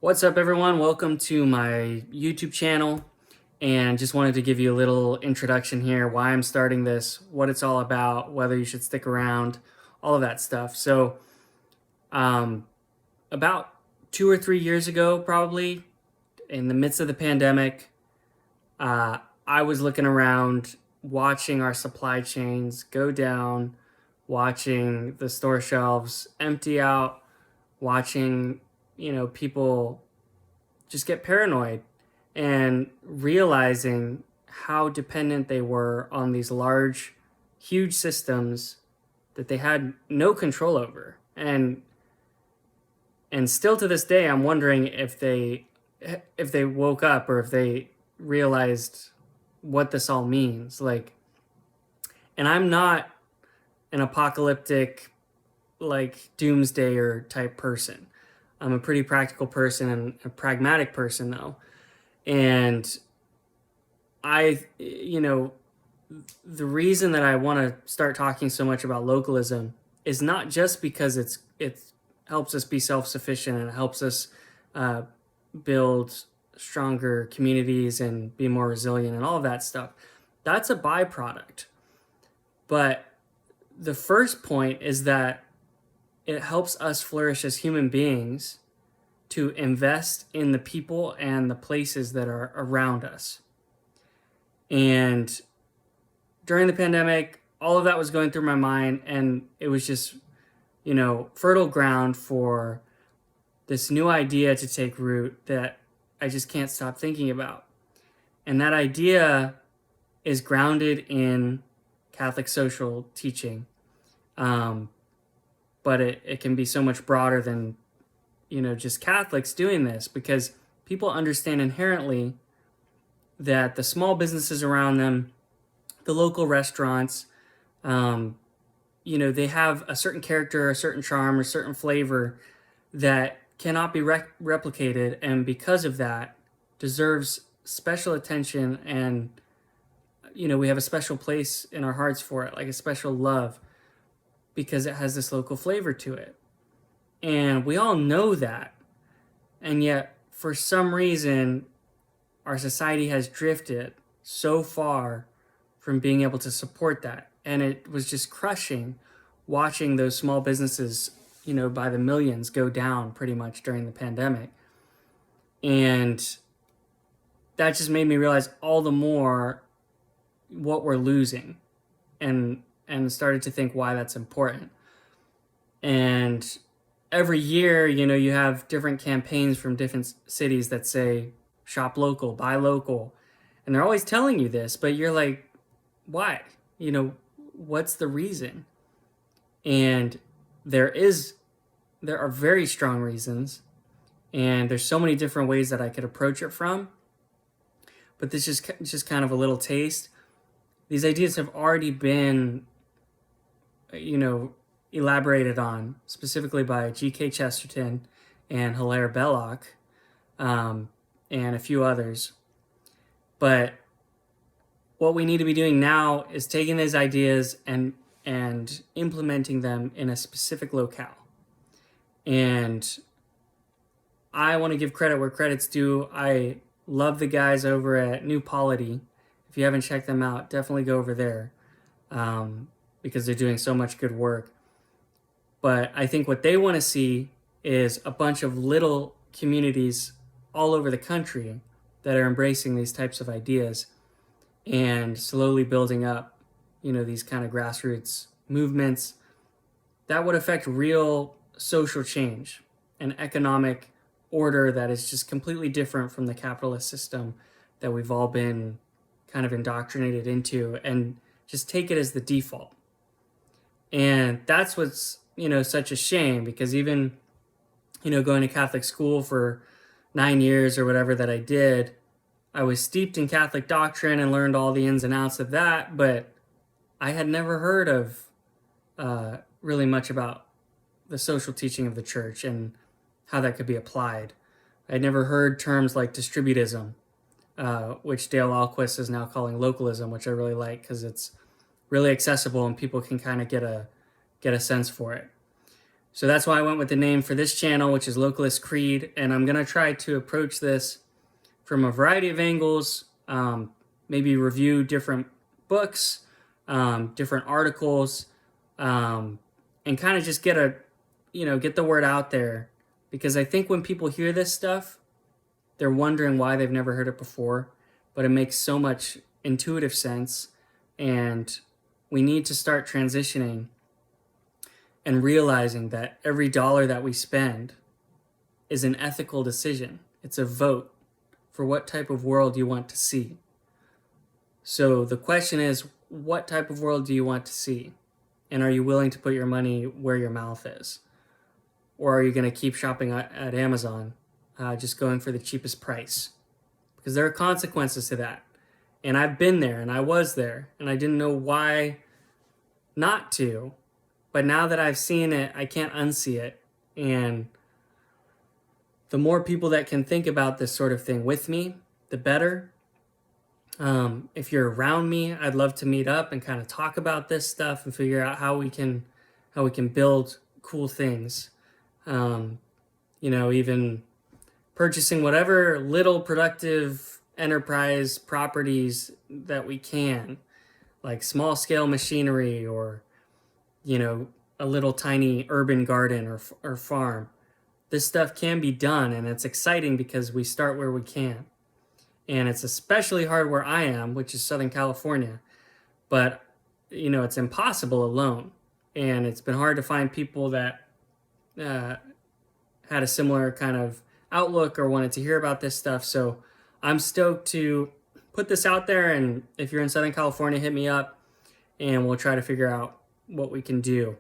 What's up, everyone? Welcome to my YouTube channel. And just wanted to give you a little introduction here, why I'm starting this, what it's all about, whether you should stick around, all of that stuff. Um, about 2 or 3 years ago, probably in the midst of the pandemic, I was looking around, watching our supply chains go down, watching the store shelves empty out, watching, people just get paranoid and realizing how dependent they were on these large, huge systems that they had no control over. And still to this day, I'm wondering if they woke up or if they realized what this all means. And I'm not an apocalyptic, like, doomsdayer type person. I'm a pretty practical person and a pragmatic person, though. And the reason that I want to start talking so much about localism is not just because it helps us be self-sufficient and it helps us uh, build stronger communities and be more resilient and all of that stuff. That's a byproduct. But the first point is that it helps us flourish as human beings to invest in the people and the places that are around us. And during the pandemic, all of that was going through my mind, and it was just, fertile ground for this new idea to take root that I just can't stop thinking about. And that idea is grounded in Catholic social teaching. But it can be so much broader than, just Catholics doing this, because people understand inherently that the small businesses around them, the local restaurants, they have a certain character, a certain charm, a certain flavor that cannot be replicated, and because of that, deserves special attention. And we have a special place in our hearts for it, like a special love, because it has this local flavor to it. And we all know that. And yet, for some reason, our society has drifted so far from being able to support that. And it was just crushing watching those small businesses, by the millions go down pretty much during the pandemic. And that just made me realize all the more what we're losing, and started to think why that's important. And every year, you have different campaigns from different cities that say shop local, buy local. And they're always telling you this, but you're like, why? What's the reason? And there are very strong reasons, and there's so many different ways that I could approach it from. But this is just kind of a little taste. These ideas have already been, elaborated on, specifically by G.K. Chesterton and Hilaire Belloc, and a few others. But what we need to be doing now is taking these ideas and implementing them in a specific locale. And I want to give credit where credit's due. I love the guys over at New Polity. If you haven't checked them out, definitely go over there, because they're doing so much good work. But I think what they want to see is a bunch of little communities all over the country that are embracing these types of ideas and slowly building up, these kind of grassroots movements that would affect real social change and economic order that is just completely different from the capitalist system that we've all been kind of indoctrinated into, and just take it as the default. And that's what's, such a shame, because even, going to Catholic school for 9 years or whatever that I did, I was steeped in Catholic doctrine and learned all the ins and outs of that, but I had never heard of really much about the social teaching of the church and how that could be applied. I'd never heard terms like distributism, which Dale Alquist is now calling localism, which I really like because it's really accessible and people can kind of get a sense for it. So that's why I went with the name for this channel, which is Localist Creed. And I'm going to try to approach this from a variety of angles, maybe review different books, different articles, and kind of just get the word out there. Because I think when people hear this stuff, they're wondering why they've never heard it before, but it makes so much intuitive sense. And we need to start transitioning and realizing that every dollar that we spend is an ethical decision. It's a vote for what type of world you want to see. So the question is, what type of world do you want to see? And are you willing to put your money where your mouth is? Or are you going to keep shopping at Amazon, just going for the cheapest price? Because there are consequences to that. And I've been there, and I was there, and I didn't know why not to. But now that I've seen it, I can't unsee it. And the more people that can think about this sort of thing with me, the better. If you're around me, I'd love to meet up and kind of talk about this stuff and figure out how we can build cool things. Even purchasing whatever little productive enterprise properties that we can, like small scale machinery or, a little tiny urban garden or farm. This stuff can be done, and it's exciting because we start where we can. And it's especially hard where I am, which is Southern California. But, it's impossible alone. And it's been hard to find people that had a similar kind of outlook or wanted to hear about this stuff. So I'm stoked to put this out there. And if you're in Southern California, hit me up and we'll try to figure out what we can do.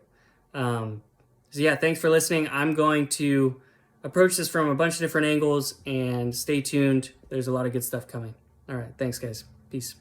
Thanks for listening. I'm going to approach this from a bunch of different angles, and stay tuned. There's a lot of good stuff coming. All right. Thanks, guys. Peace.